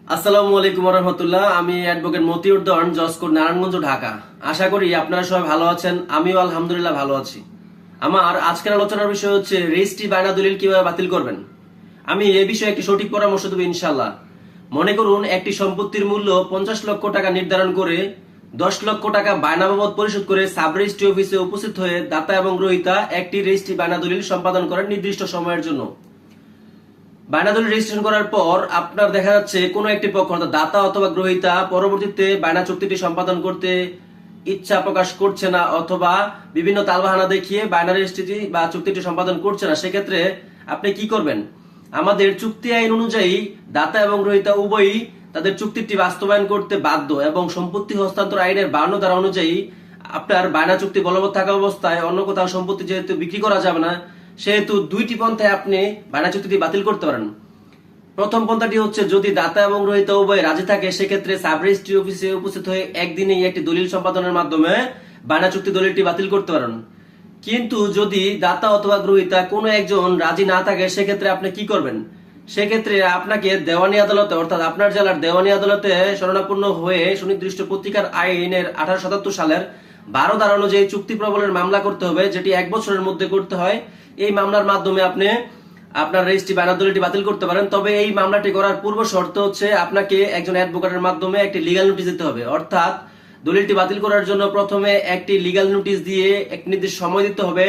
আসসালামু আলাইকুম রহমতুল্লাহ। আমি অ্যাডভোকেট মতিউর দন, জজকোর্ট, নারায়ণগঞ্জ, ঢাকা। আশা করি আপনারা সবাই ভালো আছেন। আমিও আলহামদুলিল্লাহ ভালো আছি। আমার আজকের আলোচনার বিষয় হচ্ছে রেজিস্ট্রি বায়না দলিল কিভাবে বাতিল করবেন। আমি এ বিষয়ে একটি সঠিক পরামর্শ দেব ইনশাল্লাহ। মনে করুন একটি সম্পত্তির মূল্য 50 লক্ষ টাকা নির্ধারণ করে 10 লক্ষ টাকা বায়না বাবদ পরিশোধ করে সাব রেজিস্ট্রি অফিসে উপস্থিত হয়ে দাতা এবং গ্রহীতা একটি রেজিস্ট্রি বায়না দলিল সম্পাদন করেন নির্দিষ্ট সময়ের জন্য। বায়না দলিল রেজিস্ট্রেশন করার পর আপনার দেখা যাচ্ছে কোনো একটি পক্ষ অর্থাৎ দাতা অথবা গ্রহীতা পরবর্তীতে বায়না চুক্তিটি সম্পাদন করতে ইচ্ছা প্রকাশ করছে না অথবা বিভিন্ন তালবাহানা দেখিয়ে বায়না রেজিস্ট্রিটি বা চুক্তিটি সম্পাদন করছে না, সেক্ষেত্রে আপনি কি করবেন? আমাদের চুক্তি আইন অনুযায়ী দাতা এবং গ্রহীতা উভয়ই তাদের চুক্তিটি বাস্তবায়ন করতে বাধ্য এবং সম্পত্তি হস্তান্তর আইনের 52 ধারা অনুযায়ী আপনার বায়না চুক্তি বলবৎ থাকা অবস্থায় অন্য কোথাও সম্পত্তি যেহেতু বিক্রি করা যাবে না, সেহেতু দুইটি পন্থায় আপনি বায়না চুক্তিটি বাতিল করতে পারেন। প্রথম পন্থাটি হচ্ছে, যদি দাতা এবং গ্রহীতা উভয় রাজি থাকে সেক্ষেত্রে সাব রেজিস্ট্রি অফিসে উপস্থিত হয়ে একদিনেই একটি দলিল সম্পাদনের মাধ্যমে বায়না চুক্তি দলিলটি বাতিল করতে পারেন। কিন্তু যদি দাতা অথবা গ্রহীতা কোনো একজন রাজি না থাকে সেক্ষেত্রে আপনি কি করবেন? সেক্ষেত্রে আপনাকে দেওয়ানি আদালতে অর্থাৎ আপনার জেলার দেওয়ানি আদালতে শরণাপন্ন হয়ে সুনির্দিষ্ট পত্রিকার আইনের 1877 সালের 12 ধারা অনুযায়ী চুক্তি প্রবলের মামলা করতে হবে, যেটি 1 বছরের মধ্যে করতে হয়। এই মামলার মাধ্যমে আপনি আপনার রেজিস্ট্রি বায়না দলিলটি বাতিল করতে পারেন। তবে এই মামলাটি করার পূর্ব শর্ত হচ্ছে আপনাকে একজন অ্যাডভোকেটের মাধ্যমে একটি লিগ্যাল নোটিশ দিতে হবে। অর্থাৎ দলিলটি বাতিল করার জন্য প্রথমে একটি লিগ্যাল নোটিশ দিয়ে এক নির্দিষ্ট সময় দিতে হবে।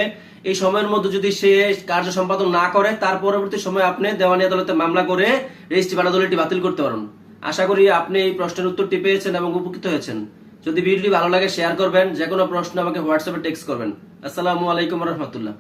এই সময়ের মধ্যে যদি সে কার্য সম্পাদন না করে তার পরবর্তী সময় আপনি দেওয়ানি আদালতে মামলা করে রেজিস্ট্রি বায়না দলিলটি বাতিল করতে পারেন। আশা করি আপনি এই প্রশ্নের উত্তরটি পেয়েছেন এবং উপকৃত হয়েছেন। যদি ভিডিওটি ভালো লাগে শেয়ার করবেন। যে কোনো প্রশ্ন আমাকে হোয়াটসঅ্যাপে টেক্সট করবেন। আসসালামু আলাইকুম রহমতুল্লাহ।